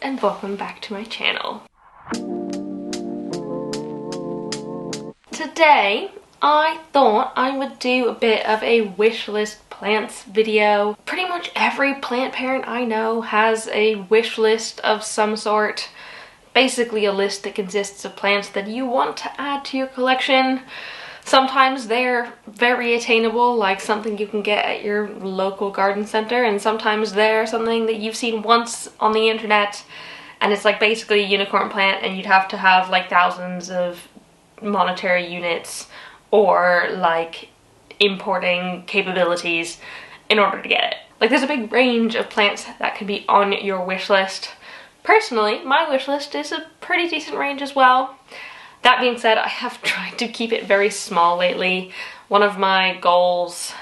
and welcome back to my channel. Today, I thought I would do a bit of a wish list plants video. Pretty much every plant parent I know has a wish list of some sort. Basically a list that consists of plants that you want to add to your collection. Sometimes they're very attainable, like something you can get at your local garden center, and sometimes they're something that you've seen once on the internet and it's like basically a unicorn plant and you'd have to have like thousands of monetary units or like importing capabilities in order to get it. Like there's a big range of plants that can be on your wish list. Personally, my wish list is a pretty decent range as well. That being said, I have tried to keep it very small lately. One of my goals-ish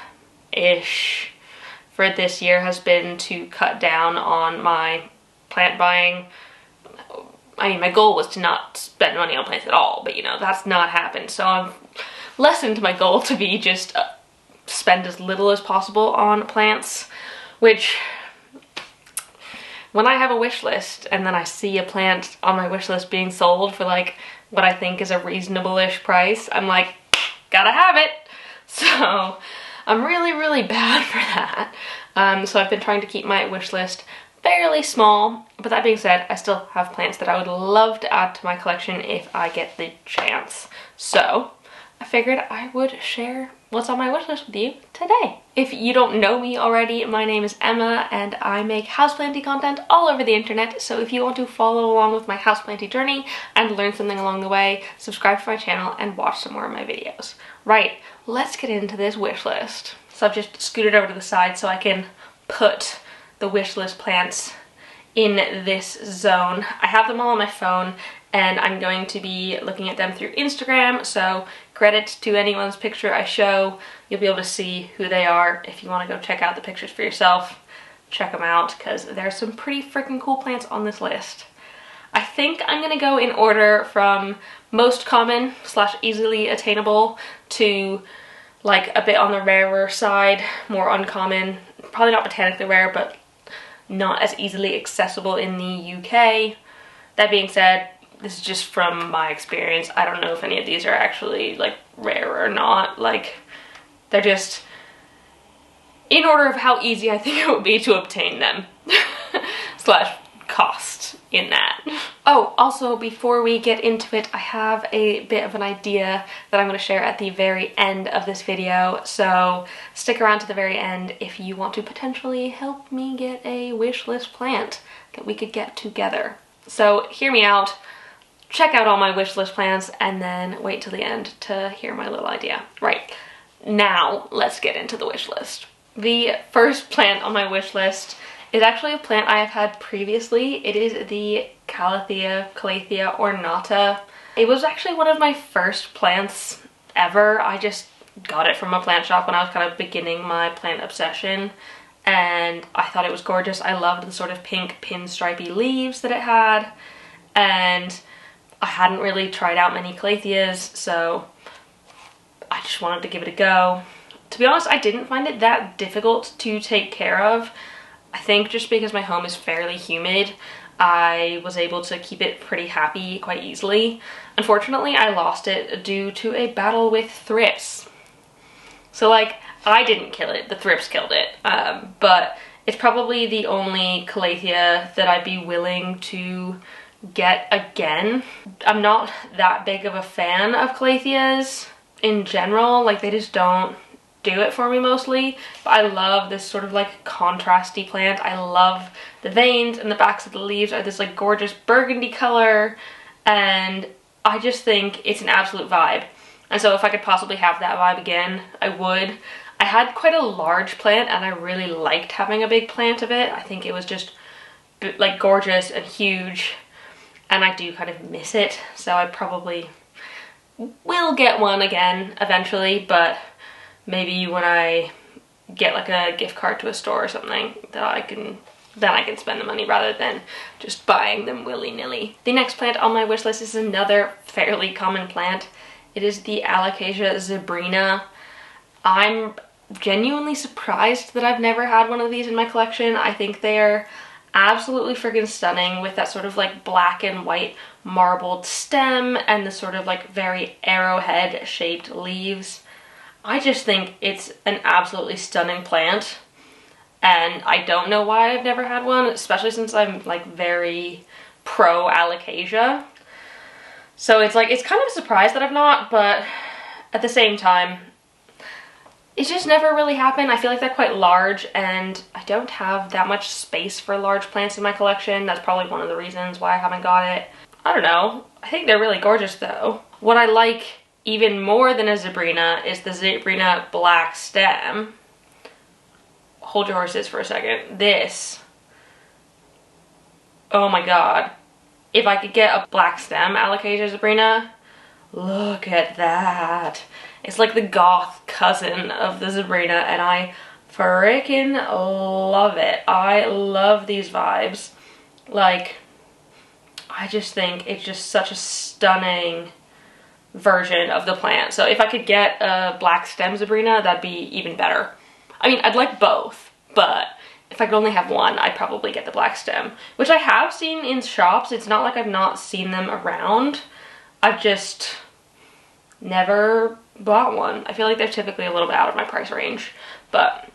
for this year has been to cut down on my plant buying. I mean, my goal was to not spend money on plants at all, but you know, that's not happened. So I've lessened my goal to be just spend as little as possible on plants, which when I have a wish list and then I see a plant on my wish list being sold for like what I think is a reasonable-ish price, I'm like, gotta have it. So I'm really bad for that. So I've been trying to keep my wish list fairly small, but that being said, I still have plants that I would love to add to my collection if I get the chance. So I figured I would share what's on my wish list with you today. If you don't know me already, my name is Emma and I make houseplanty content all over the internet, so if you want to follow along with my houseplanty journey and learn something along the way, subscribe to my channel and watch some more of my videos. Right, let's get into this wish list. So I've just scooted over to the side so I can put the wish list plants in this zone. I have them all on my phone and I'm going to be looking at them through Instagram, so credit to anyone's picture I show. You'll be able to see who they are. If you want to go check out the pictures for yourself, check them out because there's some pretty freaking cool plants on this list. I think I'm gonna go in order from most common / easily attainable to like a bit on the rarer side, more uncommon, probably not botanically rare, but not as easily accessible in the UK. That being said, this is just from my experience. I don't know if any of these are actually like rare or not. Like they're just in order of how easy I think it would be to obtain them / cost in that. Oh, also before we get into it, I have a bit of an idea that I'm going to share at the very end of this video, so stick around to the very end if you want to potentially help me get a wish list plant that we could get together. So hear me out, check out all my wish list plants, and then wait till the end to hear my little idea. Right, now let's get into the wish list. The first plant on my wish list is actually a plant I have had previously. It is the Calathea Ornata. It was actually one of my first plants ever. I just got it from a plant shop when I was kind of beginning my plant obsession, and I thought it was gorgeous. I loved the sort of pink pinstripey leaves that it had, and I hadn't really tried out many Calatheas, so I just wanted to give it a go. To be honest, I didn't find it that difficult to take care of. I think just because my home is fairly humid, I was able to keep it pretty happy quite easily. Unfortunately, I lost it due to a battle with thrips. So like, I didn't kill it, the thrips killed it. But it's probably the only Calathea that I'd be willing to get again. I'm not that big of a fan of Calatheas in general, like they just don't do it for me mostly, but I love this sort of like contrasty plant. I love the veins and the backs of the leaves are this like gorgeous burgundy color, and I just think it's an absolute vibe. And so if I could possibly have that vibe again, I would. I had quite a large plant and I really liked having a big plant of it. I think it was just like gorgeous and huge, and I do kind of miss it, so I probably will get one again eventually, but maybe when I get like a gift card to a store or something that I can spend the money rather than just buying them willy-nilly. The next plant on my wish list is another fairly common plant. It is the Alocasia Zebrina. I'm genuinely surprised that I've never had one of these in my collection. I think they're absolutely freaking stunning with that sort of like black and white marbled stem and the sort of like very arrowhead shaped leaves. I just think it's an absolutely stunning plant, and I don't know why I've never had one, especially since I'm like very pro Alocasia. So it's like, it's kind of a surprise that I've not, but at the same time, it's just never really happened. I feel like they're quite large, and I don't have that much space for large plants in my collection. That's probably one of the reasons why I haven't got it. I don't know. I think they're really gorgeous though. What I like even more than a Zebrina is the Zebrina black stem. Hold your horses for a second. This. Oh my god. If I could get a black stem Alocasia Zebrina, look at that. It's like the goth cousin of the Zebrina, and I freaking love it. I love these vibes. Like, I just think it's just such a stunning version of the plant. So if I could get a black stem Zebrina, that'd be even better. I mean, I'd like both, but if I could only have one, I'd probably get the black stem, which I have seen in shops. It's not like I've not seen them around. I've just never bought one. I feel like they're typically a little bit out of my price range, but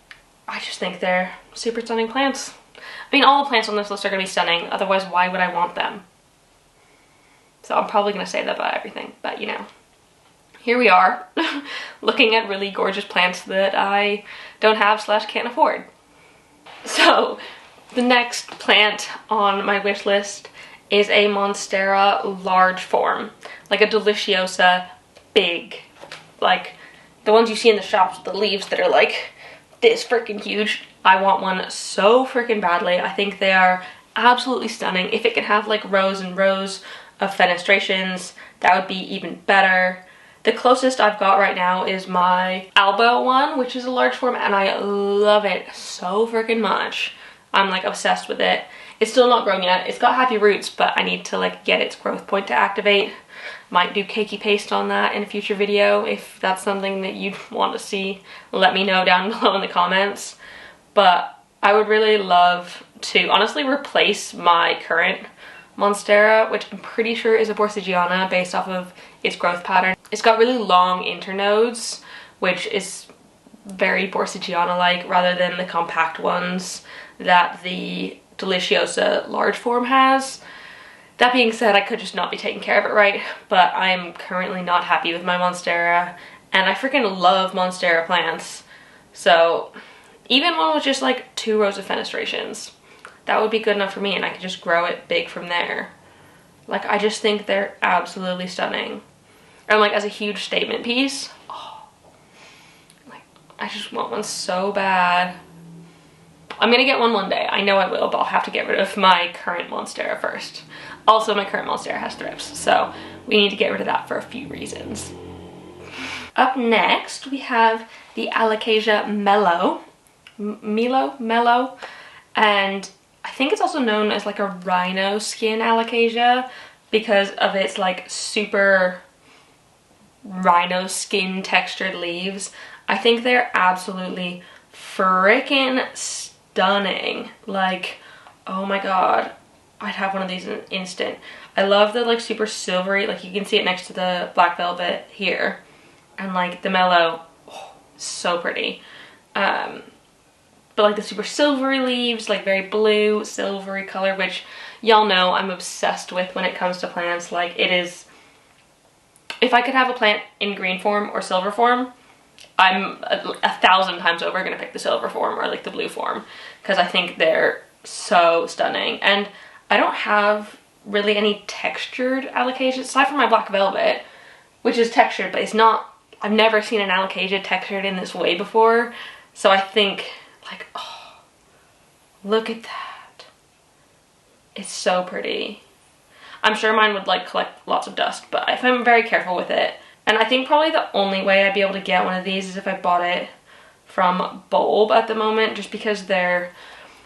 I just think they're super stunning plants. I mean, all the plants on this list are going to be stunning, otherwise why would I want them? So I'm probably going to say that about everything, but you know, here we are looking at really gorgeous plants that I don't have / can't afford. So the next plant on my wish list is a Monstera large form, like a Deliciosa big, like the ones you see in the shops with the leaves that are like this freaking huge. I want one so freaking badly. I think they are absolutely stunning. If it can have like rows and rows of fenestrations, that would be even better. The closest I've got right now is my Albo one, which is a large form, and I love it so freaking much. I'm like obsessed with it. It's still not grown yet. It's got happy roots, but I need to like get its growth point to activate. Might do cakey paste on that in a future video. If that's something that you'd want to see, let me know down below in the comments. But I would really love to honestly replace my current Monstera, which I'm pretty sure is a Borsigiana based off of its growth pattern. It's got really long internodes, which is very Borsigiana-like rather than the compact ones that the Deliciosa large form has. That being said, I could just not be taking care of it right, but I'm currently not happy with my Monstera, and I freaking love Monstera plants. So even one with just like 2 rows of fenestrations, that would be good enough for me, and I could just grow it big from there. Like, I just think they're absolutely stunning. And like as a huge statement piece, oh, like I just want one so bad. I'm gonna get one day. I know I will, but I'll have to get rid of my current Monstera first. Also, my current Monstera has thrips, so we need to get rid of that for a few reasons. Up next, we have the Alocasia Melo. Melo, and I think it's also known as like a rhino skin Alocasia because of its like super rhino skin textured leaves. I think they're absolutely freaking stunning. Like, oh my god, I'd have one of these in an instant. I love the like super silvery, like you can see it next to the black velvet here, and like the Melo, oh, so pretty. But like the super silvery leaves, like very blue, silvery color, which y'all know I'm obsessed with when it comes to plants. Like, it is, if I could have a plant in green form or silver form, I'm 1,000 times over gonna pick the silver form or like the blue form, because I think they're so stunning. And I don't have really any textured Alocasias, aside from my black velvet, which is textured, but it's not, I've never seen an Alocasia textured in this way before. So I think, like, oh, look at that. It's so pretty. I'm sure mine would like collect lots of dust, but if I'm very careful with it. And I think probably the only way I'd be able to get one of these is if I bought it from Bulb at the moment, just because they're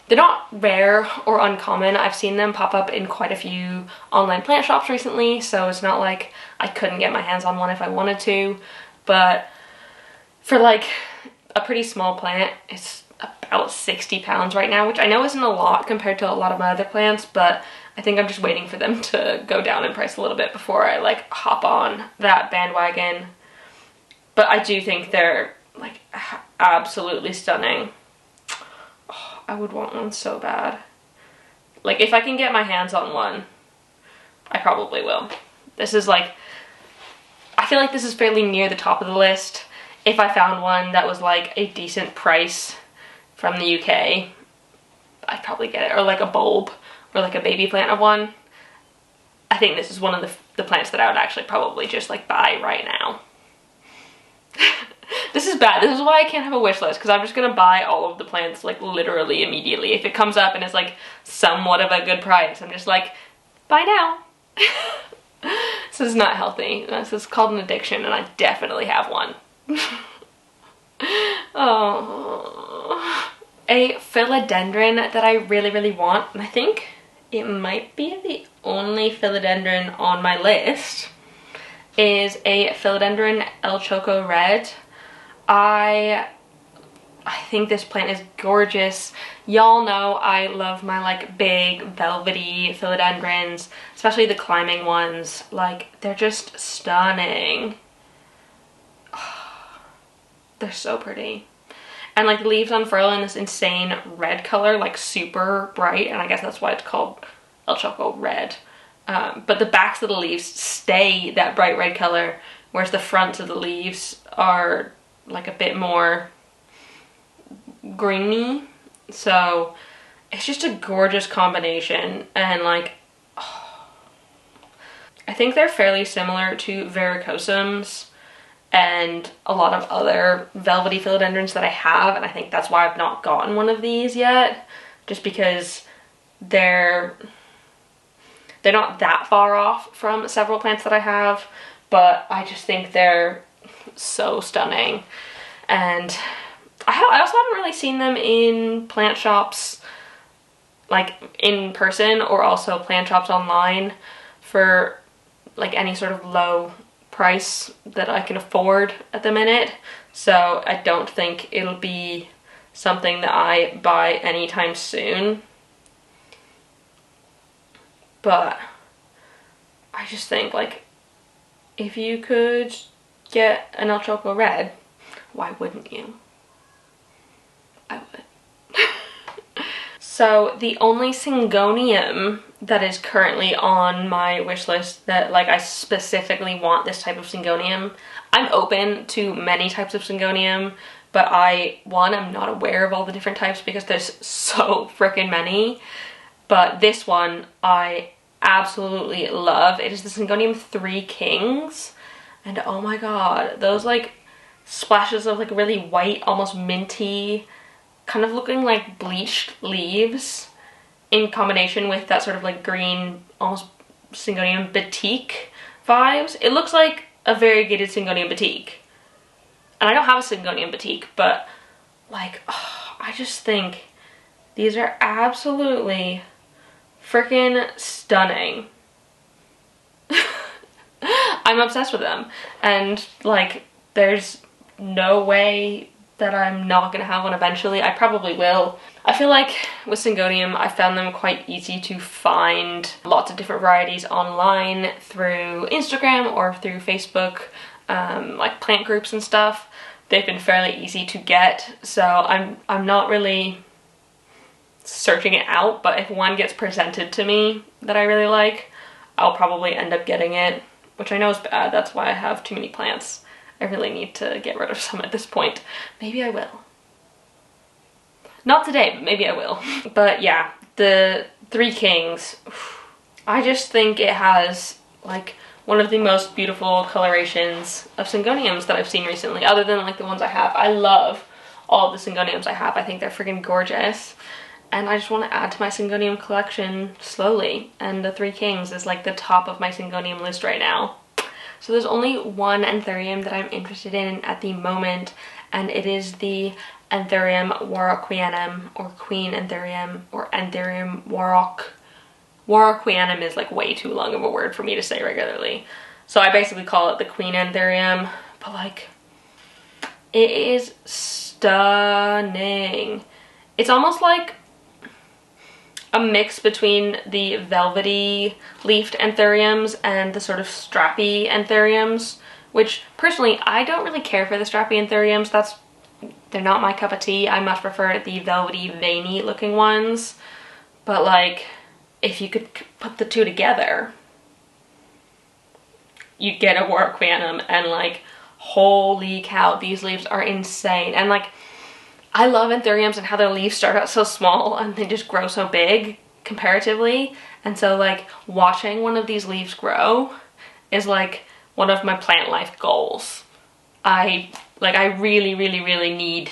not rare or uncommon. I've seen them pop up in quite a few online plant shops recently, so it's not like I couldn't get my hands on one if I wanted to. But for like a pretty small plant, it's about 60 pounds right now, which I know isn't a lot compared to a lot of my other plants, but I think I'm just waiting for them to go down in price a little bit before I like hop on that bandwagon. But I do think they're like absolutely stunning. Oh, I would want one so bad. Like if I can get my hands on one, I probably will. This is like, I feel like this is fairly near the top of the list. If I found one that was like a decent price from the UK, I'd probably get it. Or like a bulb or like a baby plant of one. I think this is one of the plants that I would actually probably just like buy right now. This is bad. This is why I can't have a wish list, because I'm just gonna buy all of the plants like literally immediately. If it comes up and it's like somewhat of a good price, I'm just like, buy now. This is not healthy. This is called an addiction, and I definitely have one. Oh, a philodendron that I really, really want, and I think it might be the only philodendron on my list, is a Philodendron El Choco Red. I think this plant is gorgeous. Y'all know I love my like big velvety philodendrons, especially the climbing ones. Like, they're just stunning. They're so pretty. And like the leaves unfurl in this insane red color, like super bright, and I guess that's why it's called El Choco Red. But the backs of the leaves stay that bright red color, whereas the fronts of the leaves are like a bit more greeny. So it's just a gorgeous combination, and like, oh, I think they're fairly similar to Varicosums and a lot of other velvety philodendrons that I have, and I think that's why I've not gotten one of these yet, just because they're not that far off from several plants that I have, but I just think they're so stunning. And I also haven't really seen them in plant shops, like in person, or also plant shops online for like any sort of low price that I can afford at the minute. So I don't think it'll be something that I buy anytime soon. But I just think, like, if you could get an El Choco Red, why wouldn't you? I would. So the only Syngonium that is currently on my wish list that like I specifically want this type of Syngonium. I'm open to many types of Syngonium, but I'm not aware of all the different types because there's so freaking many. But this one I absolutely love. It is the Syngonium Three Kings, and oh my god, those like splashes of like really white, almost minty, kind of looking like bleached leaves in combination with that sort of like green, almost Syngonium Batik vibes. It looks like a variegated Syngonium Batik. And I don't have a Syngonium Batik, but like, oh, I just think these are absolutely freaking stunning. I'm obsessed with them. And like, there's no way that I'm not gonna have one eventually. I probably will. I feel like with Syngonium, I found them quite easy to find lots of different varieties online through Instagram or through Facebook, like plant groups and stuff. They've been fairly easy to get, so I'm not really searching it out, but if one gets presented to me that I really like, I'll probably end up getting it, which I know is bad. That's why I have too many plants. I really need to get rid of some at this point. Maybe I will. Not today, but maybe I will. But yeah, the Three Kings, I just think it has like one of the most beautiful colorations of Syngoniums that I've seen recently, other than like the ones I have. I love all of the Syngoniums I have. I think they're freaking gorgeous. And I just want to add to my Syngonium collection slowly. And the Three Kings is like the top of my Syngonium list right now. So there's only one Anthurium that I'm interested in at the moment, and it is the Anthurium Warocqueanum, or Queen Anthurium, or Anthurium Warocqueanum is like way too long of a word for me to say regularly. So I basically call it the Queen Anthurium, but like, it is stunning. it's almost like a mix between the velvety leafed anthuriums and the sort of strappy anthuriums, which personally I don't really care for the strappy anthuriums. They're not my cup of tea. I much prefer the velvety, veiny looking ones. But like, if you could put the two together, you'd get a Warocqueanum, and like, holy cow, these leaves are insane. And like, I love anthuriums and how their leaves start out so small and they just grow so big comparatively. And so like, watching one of these leaves grow is like one of my plant life goals. I really, really, really need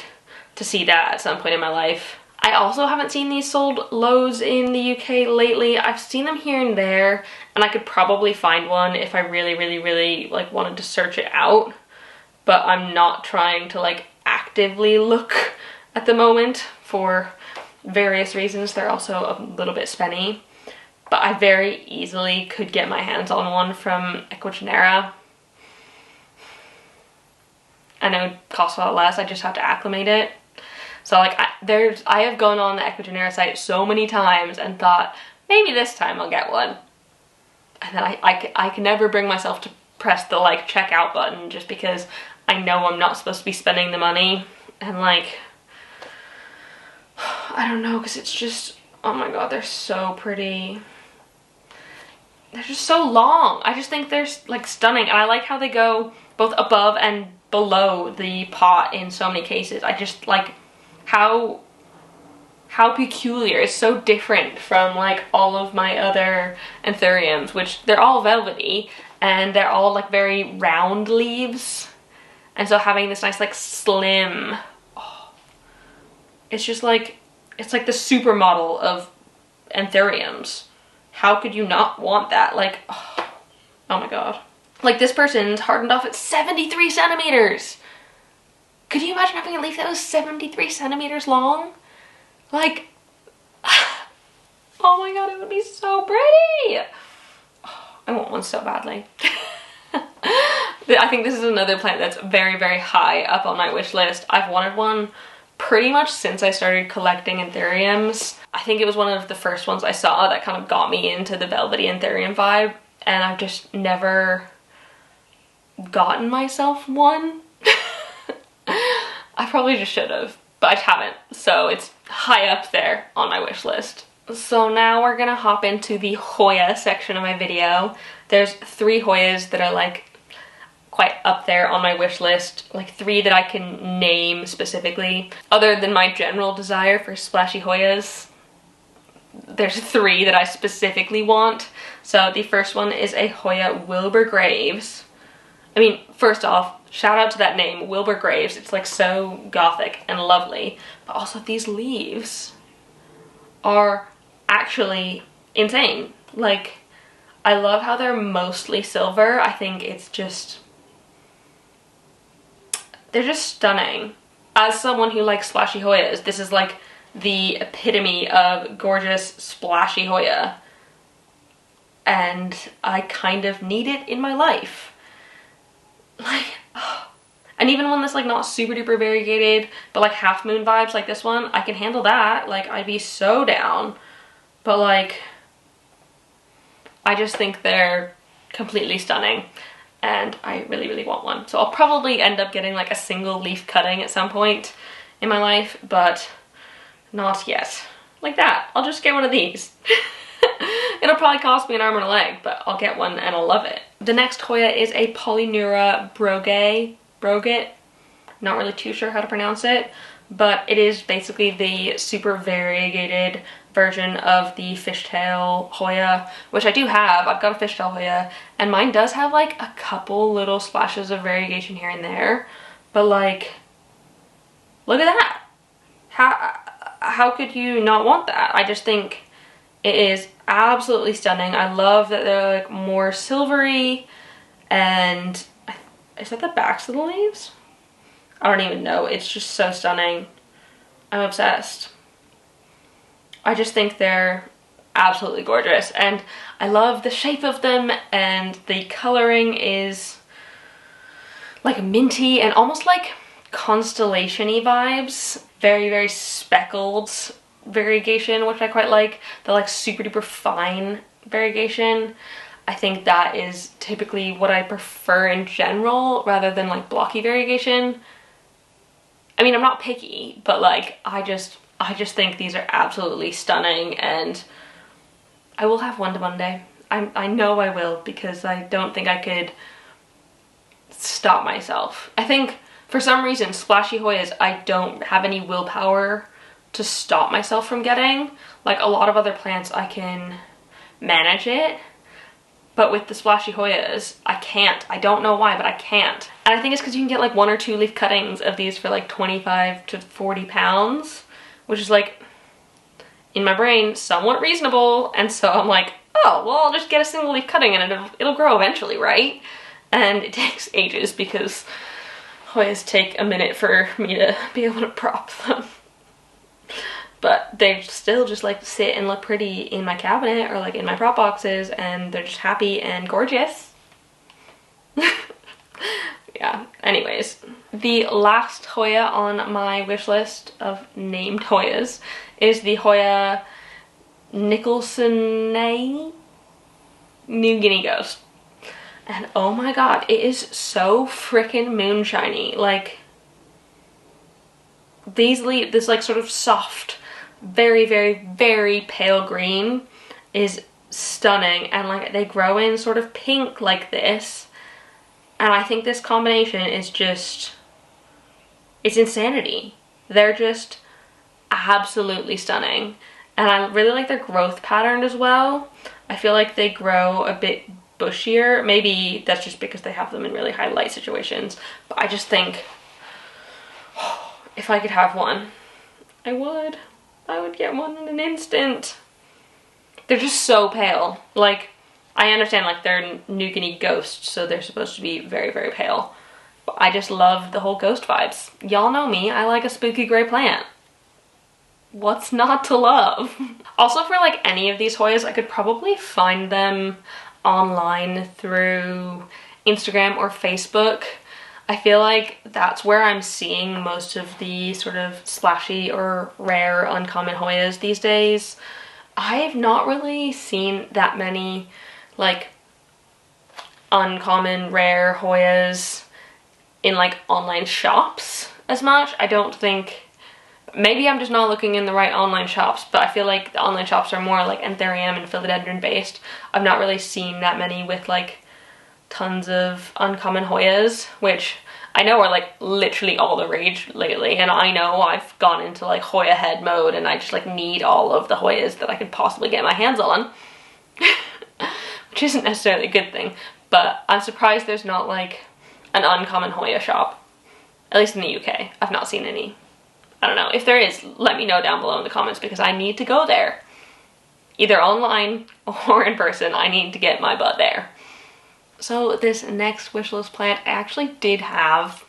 to see that at some point in my life. I also haven't seen these sold loads in the UK lately. I've seen them here and there, and I could probably find one if I really, really, really like wanted to search it out. But I'm not trying to like actively look at the moment for various reasons. They're also a little bit spenny. But I very easily could get my hands on one from Equigenera. I know it costs a lot less, I just have to acclimate it. So like, I have gone on the Equigenera site so many times and thought, maybe this time I'll get one. And then I can never bring myself to press the like checkout button, just because I know I'm not supposed to be spending the money. And like, I don't know, because it's just, oh my god, they're so pretty. They're just so long. I just think they're like stunning, and I like how they go both above and below the pot in so many cases. I just like how peculiar. It's so different from like all of my other anthuriums, which they're all velvety and they're all like very round leaves. And so having this nice like slim, oh, it's just like, it's like the supermodel of anthuriums. How could you not want that? Like, oh my god. Like, this person's hardened off at 73 centimeters. Could you imagine having a leaf that was 73 centimeters long? Like, oh my god, it would be so pretty. Oh, I want one so badly. I think this is another plant that's very, very high up on my wish list. I've wanted one pretty much since I started collecting anthuriums. I think it was one of the first ones I saw that kind of got me into the velvety anthurium vibe, and I've just never gotten myself one. I probably just should have, but I haven't, so it's high up there on my wish list. So now we're gonna hop into the Hoya section of my video. There's 3 Hoyas that are like quite up there on my wish list, like 3 that I can name specifically. Other than my general desire for splashy Hoyas, there's 3 that I specifically want. So the first one is a Hoya Wilbur Graves. I mean, first off, shout out to that name, Wilbur Graves. It's like so gothic and lovely. But also these leaves are actually insane. Like, I love how they're mostly silver. I think it's just, they're just stunning. As someone who likes splashy Hoyas, this is like the epitome of gorgeous splashy Hoya. And I kind of need it in my life. Like, oh. And even one that's like not super duper variegated, but like half moon vibes like this one, I can handle that. Like, I'd be so down. But like, I just think they're completely stunning, and I really, really want one. So I'll probably end up getting like a single leaf cutting at some point in my life, but not yet. Like that, I'll just get one of these. It'll probably cost me an arm and a leg, but I'll get one and I'll love it. The next Hoya is a Polyneura Broget. Not really too sure how to pronounce it, but it is basically the super variegated version of the fishtail Hoya, which I do have. I've got a fishtail Hoya, and mine does have like a couple little splashes of variegation here and there, but like, look at that. How could you not want that? I just think it is absolutely stunning. I love that they're like more silvery, and is that the backs of the leaves? I don't even know. It's just so stunning. I'm obsessed. I just think they're absolutely gorgeous, and I love the shape of them, and the coloring is like minty and almost like constellation-y vibes. Very, very speckled variegation, which I quite like. The like super duper fine variegation. I think that is typically what I prefer in general rather than like blocky variegation. I mean, I'm not picky, but like I just think these are absolutely stunning, and I will have one to Monday. I know I will, because I don't think I could stop myself. I think for some reason splashy Hoyas I don't have any willpower to stop myself from getting. Like a lot of other plants I can manage it, but with the splashy Hoyas I can't. I don't know why, but I can't. And I think it's because you can get like 1 or 2 leaf cuttings of these for like 25 to 40 pounds, which is like, in my brain, somewhat reasonable. And so I'm like, oh, well, I'll just get a single leaf cutting and it'll grow eventually, right? And it takes ages because Hoyas take a minute for me to be able to prop them. But they still just like sit and look pretty in my cabinet or like in my prop boxes, and they're just happy and gorgeous. Yeah, anyways. The last Hoya on my wish list of named Hoyas is the Hoya Nicholsoniae New Guinea Ghost. And oh my god, it is so freaking moonshiny. Like, these leaves, this like sort of soft, very, very, very pale green is stunning, and like they grow in sort of pink like this, and I think this combination is just, it's insanity. They're just absolutely stunning, and I really like their growth pattern as well. I feel like they grow a bit bushier. Maybe that's just because they have them in really high light situations, but I just think if I could have one, I would get one in an instant. They're just so pale. Like, I understand like they're New Guinea ghosts, so they're supposed to be very, very pale, but I just love the whole ghost vibes. Y'all know me, I like a spooky gray plant. What's not to love? Also, for like any of these Hoyas, I could probably find them online through Instagram or Facebook. I feel like that's where I'm seeing most of the sort of splashy or rare uncommon Hoyas these days. I've not really seen that many like uncommon rare Hoyas in like online shops as much. I don't think, maybe I'm just not looking in the right online shops, but I feel like the online shops are more like Anthurium and Philodendron based. I've not really seen that many with like tons of uncommon Hoyas, which I know are like literally all the rage lately, and I know I've gone into like Hoya head mode and I just like need all of the Hoyas that I could possibly get my hands on. Which isn't necessarily a good thing, but I'm surprised there's not like an uncommon Hoya shop, at least in the UK. I've not seen any. I don't know. If there is, let me know down below in the comments, because I need to go there. Either online or in person, I need to get my butt there. So this next wishlist plant I actually did have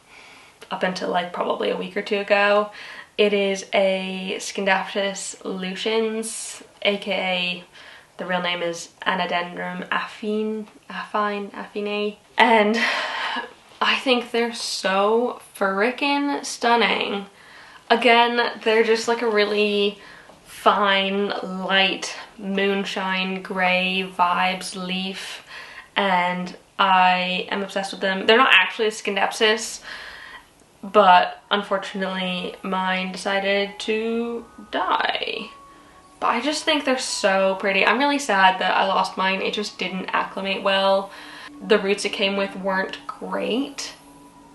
up until like probably a week or 2 ago. It is a Scindapsus Lucens, aka the real name is Anadendrum Affine, and I think they're so freaking stunning. Again, they're just like a really fine, light, moonshine, gray vibes leaf, and I am obsessed with them. They're not actually a Scindapsus, but unfortunately mine decided to die. But I just think they're so pretty. I'm really sad that I lost mine. It just didn't acclimate well. The roots it came with weren't great.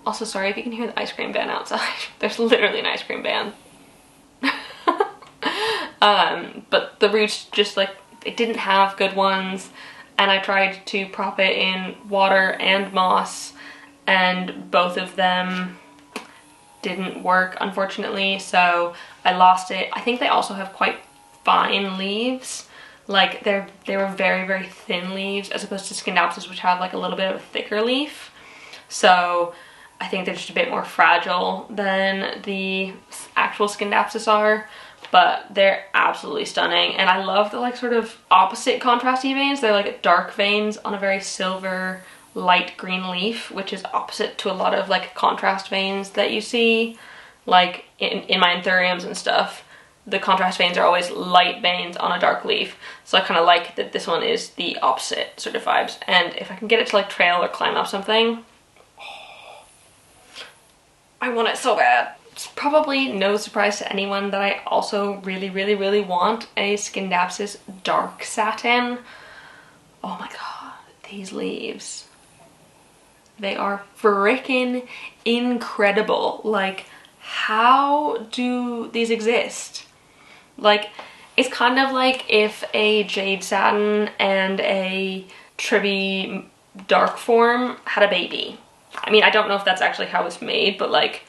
Also, sorry if you can hear the ice cream van outside. There's literally an ice cream van. But the roots just like, it didn't have good ones, and I tried to prop it in water and moss, and both of them didn't work, unfortunately, so I lost it. I think they also have quite fine leaves. Like, they were very, very thin leaves, as opposed to Scindapsus, which have like a little bit of a thicker leaf. So I think they're just a bit more fragile than the actual Scindapsus are, but they're absolutely stunning. And I love the like sort of opposite contrasty veins. They're like dark veins on a very silver light green leaf, which is opposite to a lot of like contrast veins that you see like in my anthuriums and stuff. The contrast veins are always light veins on a dark leaf, so I kind of like that this one is the opposite sort of vibes. And if I can get it to like trail or climb up something, I want it so bad. It's probably no surprise to anyone that I also really want a Scindapsus dark satin. Oh my god, these leaves. They are freaking incredible. Like, how do these exist? Like, it's kind of like if a jade satin and a Treubii dark form had a baby. I mean, I don't know if that's actually how it's made, but like,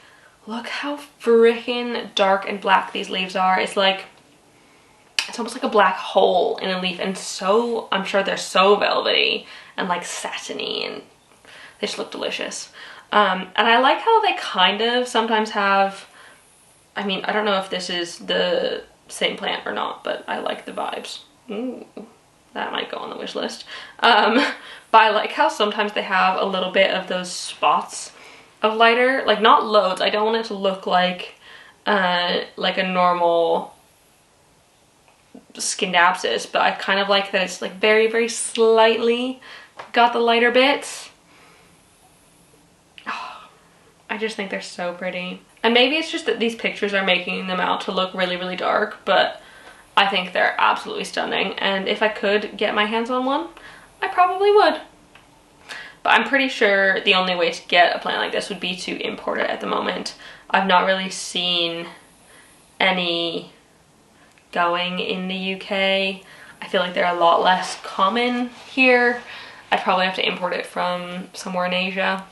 look how freaking dark and black these leaves are. It's like, it's almost like a black hole in a leaf, and so, I'm sure they're so velvety and like satiny, and they just look delicious. And I like how they kind of sometimes have, I mean, I don't know if this is the same plant or not, but I like the vibes. Ooh, that might go on the wish list. But I like how sometimes they have a little bit of those spots of lighter, like not loads. I don't want it to look like a normal Scindapsus, but I kind of like that it's like very slightly got the lighter bits. Oh, I just think they're so pretty. And maybe it's just that these pictures are making them out to look really dark, but I think they're absolutely stunning, and if I could get my hands on one, I probably would. But I'm pretty sure the only way to get a plant like this would be to import it at the moment. I've not really seen any going in the UK. I feel like they're a lot less common here. I'd probably have to import it from somewhere in Asia,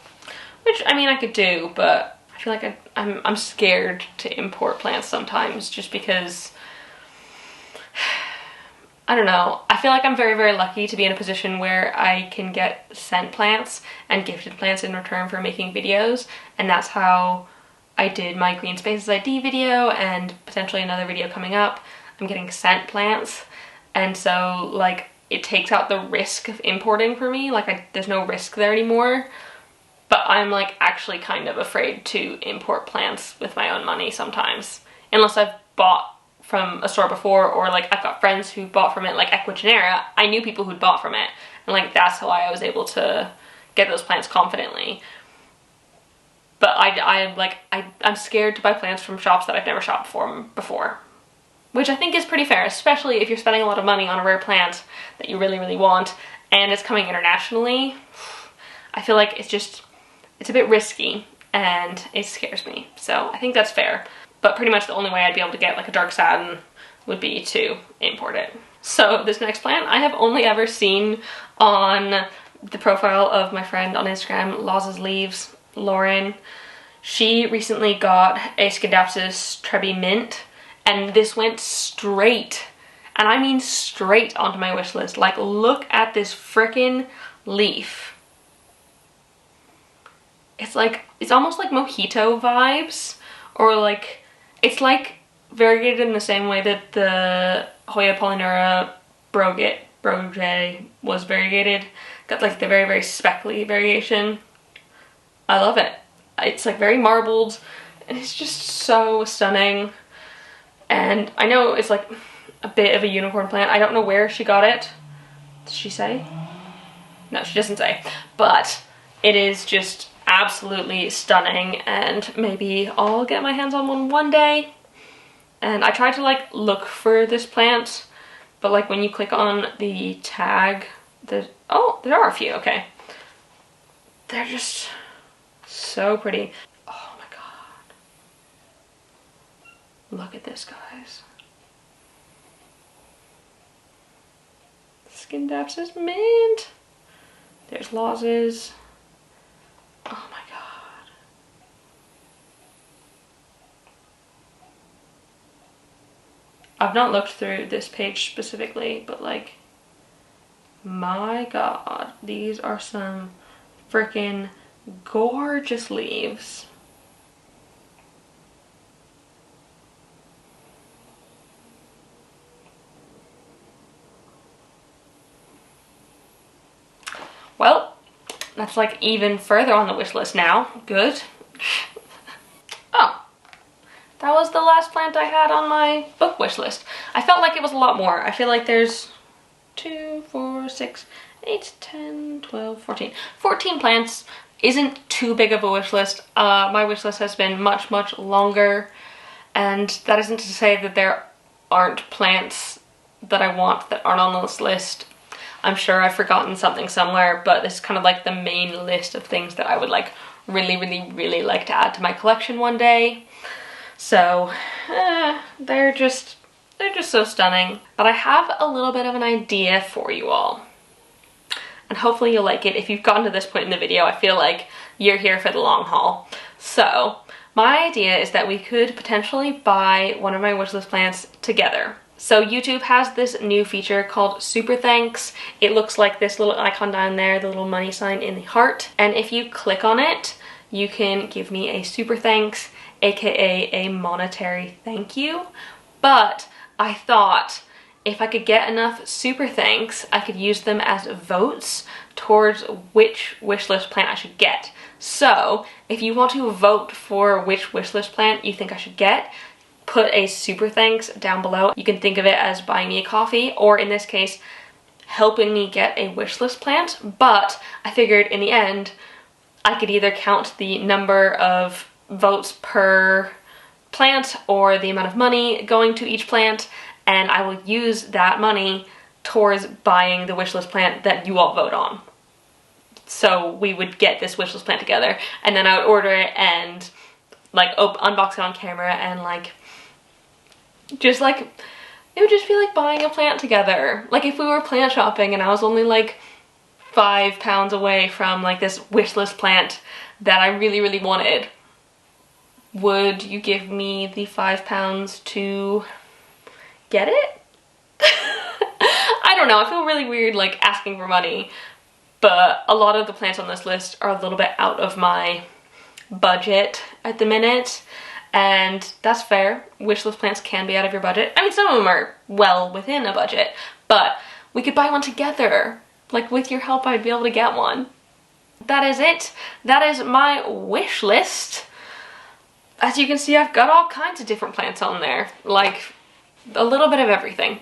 which, I mean, I could do, but I feel like I'm scared to import plants sometimes, just because, I don't know, I feel like I'm very lucky to be in a position where I can get sent plants and gifted plants in return for making videos, and that's how I did my Green Spaces ID video and potentially another video coming up. I'm getting sent plants, and so like it takes out the risk of importing for me. Like there's no risk there anymore, but I'm like actually kind of afraid to import plants with my own money sometimes, unless I've bought from a store before, or like I've got friends who bought from it, like Equigenera. I knew people who'd bought from it, and like that's how I was able to get those plants confidently. But I'm scared to buy plants from shops that I've never shopped from before, which I think is pretty fair, especially if you're spending a lot of money on a rare plant that you really want, and it's coming internationally. I feel like it's a bit risky, and it scares me. So I think that's fair. But pretty much the only way I'd be able to get like a dark satin would be to import it. So this next plant I have only ever seen on the profile of my friend on Instagram, Laws's Leaves, Lauren. She recently got a Scindapsus Treubii mint, and this went straight, and I mean straight, onto my wish list. Like, look at this frickin' leaf. It's like, it's almost like mojito vibes, or like, it's like variegated in the same way that the Hoya Polyneura Broget was variegated. Got like the very speckly variation. I love it. It's like very marbled, and it's just so stunning. And I know it's like a bit of a unicorn plant. I don't know where she got it. Does she say? No, she doesn't say. But it is just absolutely stunning, and maybe I'll get my hands on one day. And I tried to like look for this plant, but like when you click on the tag, oh, there are a few, okay. They're just so pretty. Oh my god. Look at this, guys. Scindapsus mint. There's Laws's. Oh my god. I've not looked through this page specifically, but like, my god, these are some freaking gorgeous leaves. Well, That's like even further on the wish list now. Good. Oh, that was the last plant I had on my book wish list. I felt like it was a lot more. I feel like there's 2, 4, 6, 8, 10, 12, 14. 14 plants isn't too big of a wish list. My wish list has been much, much longer, and that isn't to say that there aren't plants that I want that aren't on this list. I'm sure I've forgotten something somewhere, but this is kind of like the main list of things that I would like really, really, really like to add to my collection one day. So they're just so stunning. But I have a little bit of an idea for you all, and hopefully you'll like it. If you've gotten to this point in the video, I feel like you're here for the long haul. So my idea is that we could potentially buy one of my wishlist plants together. So YouTube has this new feature called Super Thanks. It looks like this little icon down there, the little money sign in the heart. And if you click on it, you can give me a super thanks, aka a monetary thank you. But I thought if I could get enough super thanks, I could use them as votes towards which wishlist plant I should get. So if you want to vote for which wishlist plant you think I should get, put a super thanks down below. You can think of it as buying me a coffee, or in this case, helping me get a wishlist plant. But I figured in the end, I could either count the number of votes per plant or the amount of money going to each plant, and I will use that money towards buying the wishlist plant that you all vote on. So we would get this wishlist plant together, and then I would order it and like unbox it on camera, and like just like, it would just be like buying a plant together. Like if we were plant shopping and I was only like £5 away from like this wishlist plant that I really, really wanted, would you give me the £5 to get it? I don't know, I feel really weird like asking for money, but a lot of the plants on this list are a little bit out of my budget at the minute. And that's fair. Wishlist plants can be out of your budget. I mean, some of them are well within a budget, but we could buy one together. Like with your help, I'd be able to get one. That is it. That is my wish list. As you can see, I've got all kinds of different plants on there. Like a little bit of everything.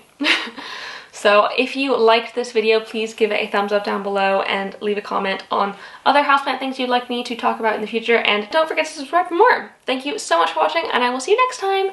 So if you liked this video, please give it a thumbs up down below and leave a comment on other houseplant things you'd like me to talk about in the future. And don't forget to subscribe for more. Thank you so much for watching, and I will see you next time.